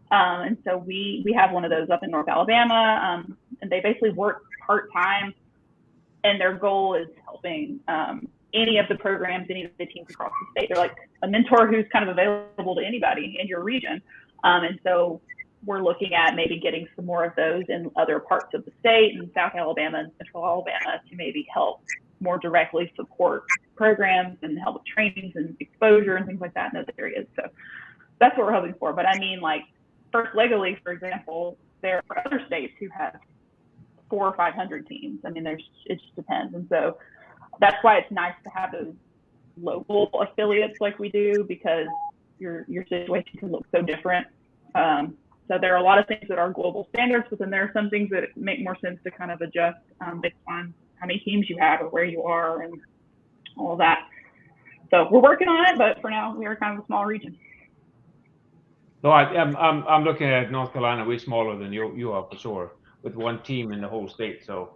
S4: And so we have one of those up in North Alabama, and they basically work part-time, and their goal is helping any of the programs, any of the teams across the state. They're like a mentor who's kind of available to anybody in your region. And so we're looking at maybe getting some more of those in other parts of the state, in South Alabama and Central Alabama, to maybe help more directly support programs and help with trainings and exposure and things like that in those areas. So that's what we're hoping for. But I mean, like First Lego League, for example, there are other states who have 400 or 500 teams. I mean, it just depends. And so that's why it's nice to have those local affiliates like we do, because your situation can look so different. So there are a lot of things that are global standards, but then there are some things that make more sense to kind of adjust based on how many teams you have or where you are and all of that. So we're working on it, but for now we are kind of a small region.
S1: No, I'm looking at North Carolina. We're smaller than you are for sure, with one team in the whole state. So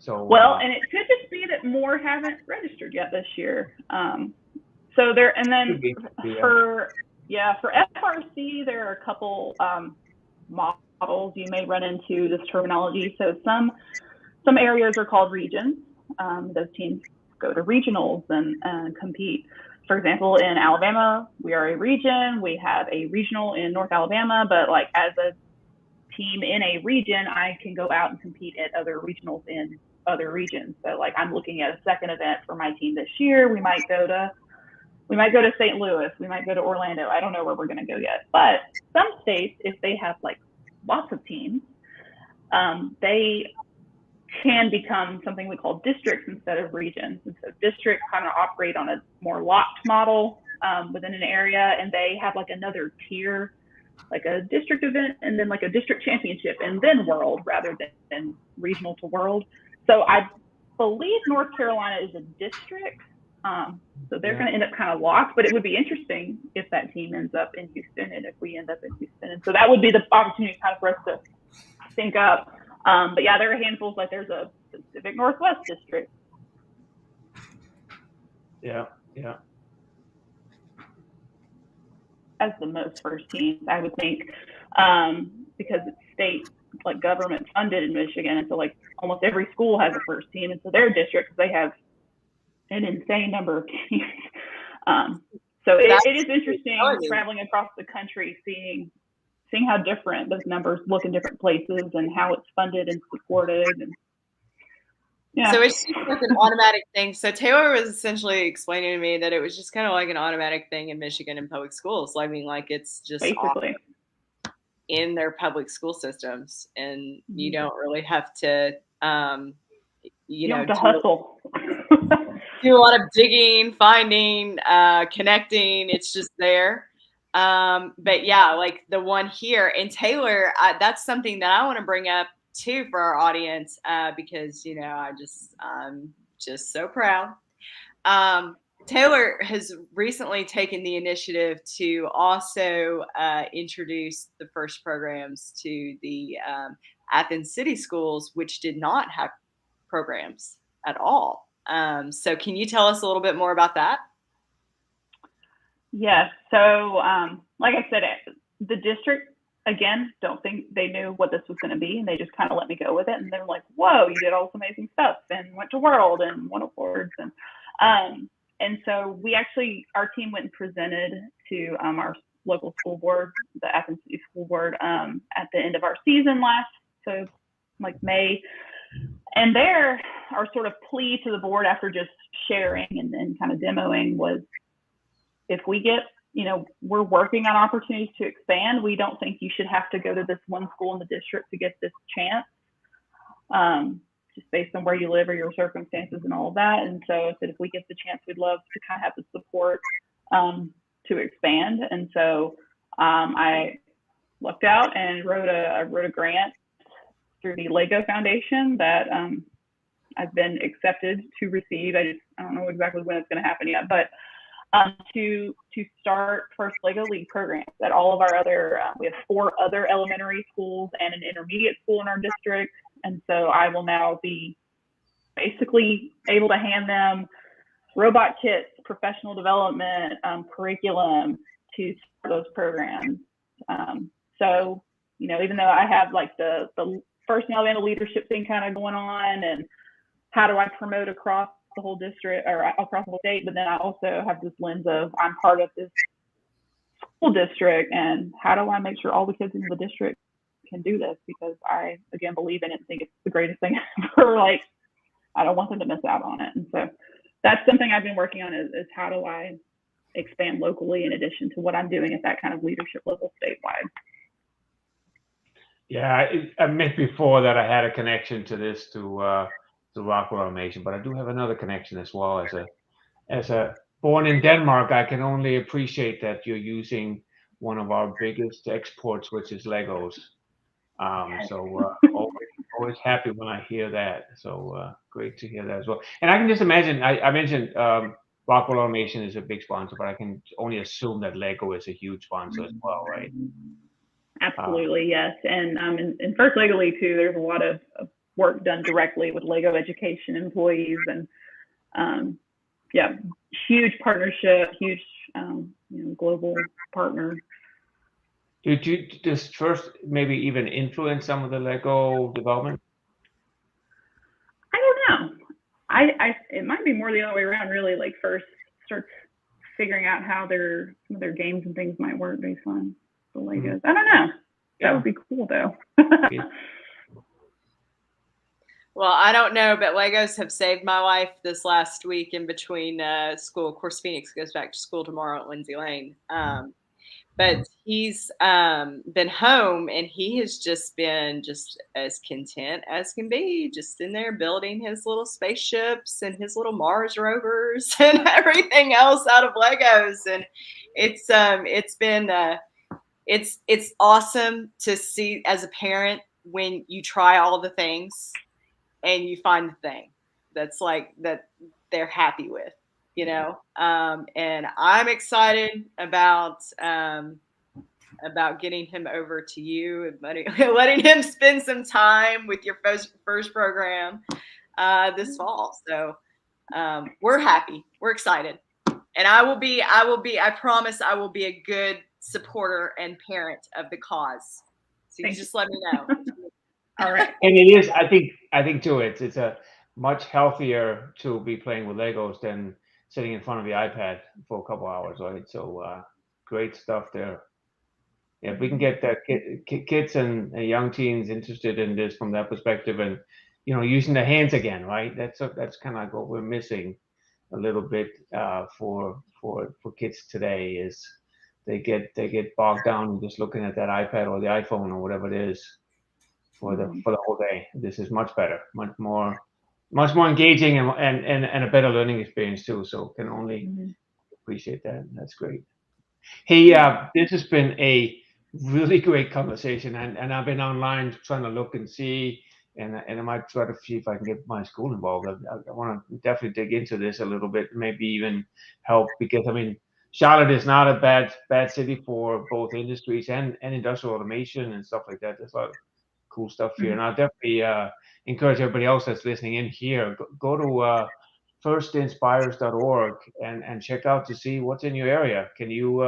S4: well, and it could just be that more haven't registered yet this year. So there, and then for FRC, there are a couple models you may run into this terminology. So some areas are called regions. Those teams go to regionals and compete. For example, in Alabama, we are a region. We have a regional in North Alabama, but like as a team in a region, I can go out and compete at other regionals in other regions. So like I'm looking at a second event for my team this year. We might go to St. Louis. We might go to Orlando. I don't know where we're going to go yet. But some states, if they have like lots of teams, they can become something we call districts instead of regions. And so districts kind of operate on a more locked model within an area, and they have like another tier, like a district event and then like a district championship and then world rather than regional to world. So I believe North Carolina is a district. So they're going to end up kind of locked, but it would be interesting if that team ends up in Houston and if we end up in Houston. And so that would be the opportunity kind of for us to sync up. But yeah, there are handfuls, like there's a Pacific Northwest district.
S1: Yeah.
S4: As the most first teams, I would think, because it's state like government funded in Michigan, and so like almost every school has a first team, and so their district, they have an insane number of teams. So it is interesting traveling across the country, seeing how different those numbers look in different places and how it's funded and supported. And yeah.
S3: So it's just like an automatic thing. So Taylor was essentially explaining to me that it was just kind of like an automatic thing in Michigan in public schools. I mean, like it's just
S4: basically
S3: in their public school systems, and you don't really have to, you know,
S4: hustle.
S3: Do a lot of digging, finding, connecting. It's just there. But yeah, like the one here, and Taylor, that's something that I want to bring up too for our audience, because you know I'm just so proud. Taylor has recently taken the initiative to also introduce the FIRST programs to the Athens City schools, which did not have programs at all. So can you tell us a little bit more about that?
S4: Yes. So like I said, the district, again, don't think they knew what this was going to be, and they just kind of let me go with it. And they're like, whoa, you did all this amazing stuff and went to World and won awards. And so our team went and presented to our local school board, the Athens City School Board, at the end of our season so like May. And there, our sort of plea to the board after just sharing and kind of demoing was, if we get, we're working on opportunities to expand. We don't think you should have to go to this one school in the district to get this chance, just based on where you live or your circumstances and all of that. And so I said, if we get the chance, we'd love to kind of have the support to expand. And so I looked out and wrote a grant through the Lego Foundation that I've been accepted to receive. I don't know exactly when it's going to happen yet, but to start first Lego League programs at all of our other. We have 4 other elementary schools and an intermediate school in our district, and so I will now be basically able to hand them robot kits, professional development, curriculum to those programs. So, you know, even though I have like the First in Alabama leadership thing kind of going on, and how do I promote across the whole district or across the whole state, but then I also have this lens of I'm part of this school district, and how do I make sure all the kids in the district can do this, because I, again, believe in it and think it's the greatest thing ever. Like, I don't want them to miss out on it. And so that's something I've been working on, is how do I expand locally in addition to what I'm doing at that kind of leadership level statewide.
S1: Yeah, I meant before that I had a connection to this, to Rockwell Automation, but I do have another connection as well. As a born in Denmark, I can only appreciate that you're using one of our biggest exports, which is Legos. So always happy when I hear that. So great to hear that as well. And I can just imagine, I mentioned Rockwell Automation is a big sponsor, but I can only assume that Lego is a huge sponsor as well, right?
S4: Absolutely, yes. And in First Lego League too, there's a lot of work done directly with Lego education employees, and yeah, huge partnership, huge global partner.
S1: Did you just first maybe even influence some of the Lego development?
S4: I don't know. It might be more the other way around, really. Like, first start figuring out how some of their games and things might work based on the Legos. I don't know. That would be cool, though.
S3: Well, I don't know, but Legos have saved my life this last week in between school. Of course, Phoenix goes back to school tomorrow at Lindsay Lane. But he's been home, and he has just been just as content as can be, just in there building his little spaceships and his little Mars rovers and everything else out of Legos. And it's been it's awesome to see as a parent when you try all the things and you find the thing that's like that they're happy with. And I'm excited about getting him over to you and letting him spend some time with your first program this fall. So we're happy, we're excited, and I promise I will be a good supporter and parent of the cause. So you just let me know.
S4: All right.
S1: And it is, I think too, it's a much healthier to be playing with Legos than sitting in front of the iPad for a couple hours, right? So great stuff there. Yeah, if we can get that kids and young teens interested in this from that perspective, and using the hands again, right? That's kind of like what we're missing a little bit for kids today. Is they get bogged down in just looking at that iPad or the iPhone or whatever it is for the whole day. This is much better, much more engaging, and a better learning experience too. So can only appreciate that. That's great. Hey, this has been a really great conversation, and I've been online trying to look and see, and I might try to see if I can get my school involved. I want to definitely dig into this a little bit, maybe even help, because I mean, Charlotte is not a bad city for both industries and industrial automation and stuff like that. There's a lot of cool stuff here, and I'll definitely encourage everybody else that's listening in here, go to firstinspires.org and check out to see what's in your area. Can you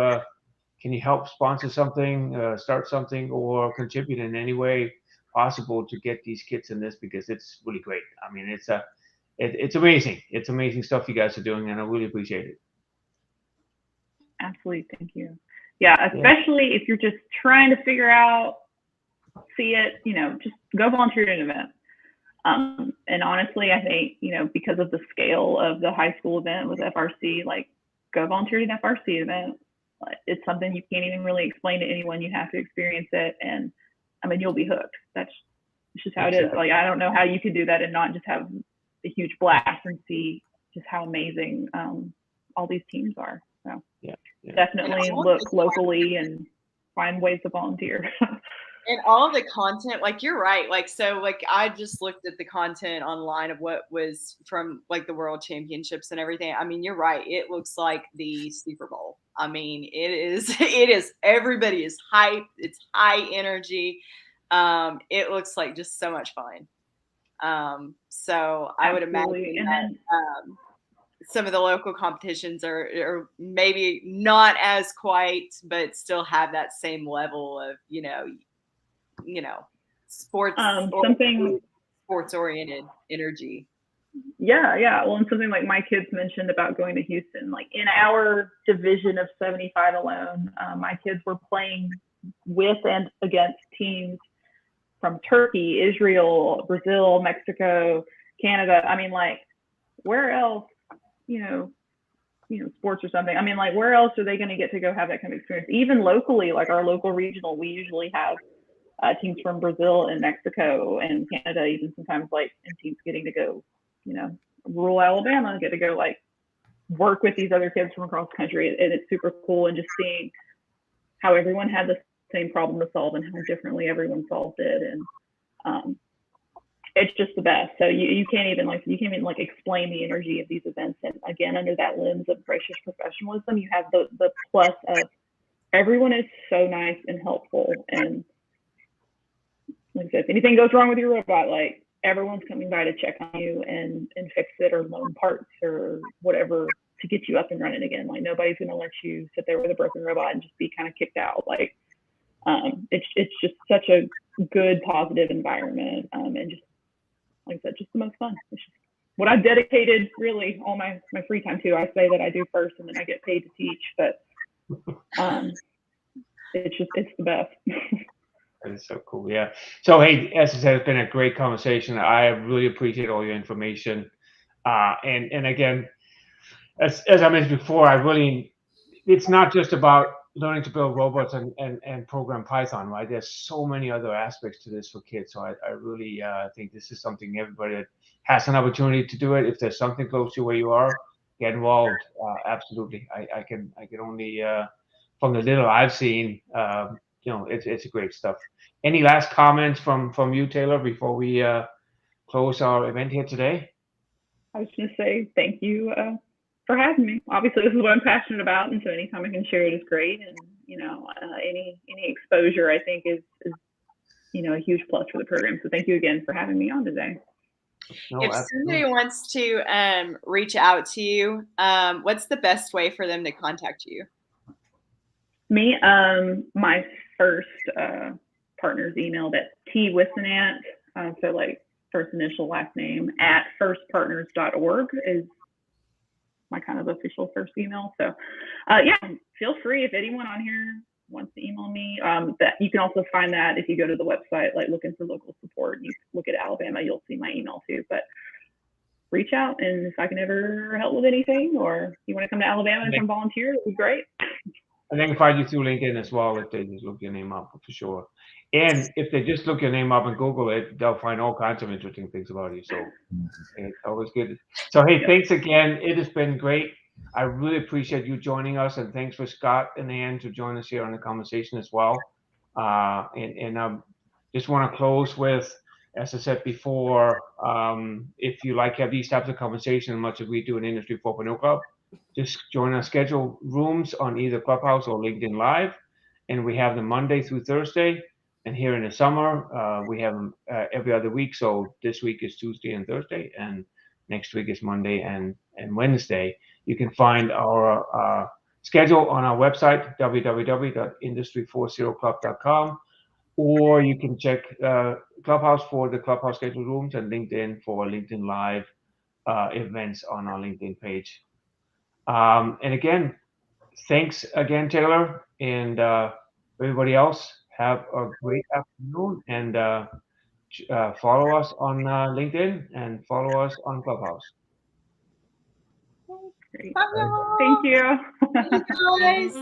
S1: help sponsor something, start something, or contribute in any way possible to get these kids in this, because it's really great. I mean, it's amazing. It's amazing stuff you guys are doing, and I really appreciate it.
S4: Absolutely. Thank you. Yeah, especially if you're just trying to figure out, see it, just go volunteer at an event. And honestly, I think, because of the scale of the high school event with FRC, like, go volunteer at an FRC event. It's something you can't even really explain to anyone. You have to experience it, and I mean, you'll be hooked. It's just how it is. Like, I don't know how you could do that and not just have a huge blast and see just how amazing all these teams are. So definitely look locally and find ways to volunteer.
S3: And all of the content, like you're right. Like, so like I just looked at the content online of what was from like the world championships and everything. I mean, you're right. It looks like the Super Bowl. I mean, it is, everybody is hyped. It's high energy. It looks like just so much fun. So I would
S4: Absolutely.
S3: imagine
S4: And
S3: that some of the local competitions are maybe not as quite, but still have that same level of, sports
S4: something
S3: sports oriented energy.
S4: Yeah. Well, and something like my kids mentioned about going to Houston, like in our division of 75 alone, my kids were playing with and against teams from Turkey, Israel, Brazil, Mexico, Canada. I mean, like, where else, sports or something. I mean, like, where else are they going to get to go have that kind of experience? Even locally, like our local regional, we usually have teams from Brazil and Mexico and Canada, even sometimes like, and teams getting to go, rural Alabama, get to go like work with these other kids from across the country. And it's super cool. And just seeing how everyone had the same problem to solve and how differently everyone solved it. And it's just the best. So you can't even explain the energy of these events. And again, under that lens of gracious professionalism, you have the plus of everyone is so nice and helpful. And like I said, if anything goes wrong with your robot, like everyone's coming by to check on you and fix it or loan parts or whatever to get you up and running again. Like nobody's going to let you sit there with a broken robot and just be kind of kicked out. Like it's just such a good, positive environment. And just like I said, just the most fun. It's just what I've dedicated really all my free time to. I say that I do first and then I get paid to teach, but it's the best.
S1: That is so cool. Yeah. So, hey, as I said, it's been a great conversation. I really appreciate all your information. And again, as I mentioned before, it's not just about learning to build robots and program Python, right? There's so many other aspects to this for kids. So I really think this is something everybody that has an opportunity to do it. If there's something close to where you are, get involved. Absolutely. I can only, from the little I've seen, it's great stuff. Any last comments from you, Taylor, before we close our event here today?
S4: I was going to say thank you for having me. Obviously, this is what I'm passionate about, and so anytime I can share it is great. And any exposure I think is a huge plus for the program. So thank you again for having me on today.
S1: No,
S3: if somebody wants to reach out to you, what's the best way for them to contact you?
S4: Me, my first partner's email, that's T Whisenant, so like first initial last name at firstpartners.org is my kind of official first email. So yeah, feel free if anyone on here wants to email me. That you can also find that if you go to the website, like looking for local support, and you look at Alabama, you'll see my email too. But reach out, and if I can ever help with anything, or you want to come to Alabama and come volunteer, it'd be great.
S1: And they can find you through LinkedIn as well if they just look your name up for sure. And if they just look your name up and Google it, they'll find all kinds of interesting things about you. So it's always good. So hey, thanks again. It has been great. I really appreciate you joining us, and thanks for Scott and Ann to join us here on the conversation as well. And I just want to close with, as I said before, if you like to have these types of conversations, much as we do in Industry 4.0 Club, just join our scheduled rooms on either Clubhouse or LinkedIn Live. And we have them Monday through Thursday. And here in the summer, we have them every other week. So this week is Tuesday and Thursday, and next week is Monday and Wednesday. You can find our schedule on our website, www.industry40club.com, or you can check Clubhouse for the Clubhouse scheduled rooms and LinkedIn for LinkedIn Live events on our LinkedIn page. And again, thanks again, Taylor, and everybody else. Have a great afternoon, and follow us on LinkedIn and follow us on Clubhouse.
S4: Great. Thank you.
S3: Thank you guys.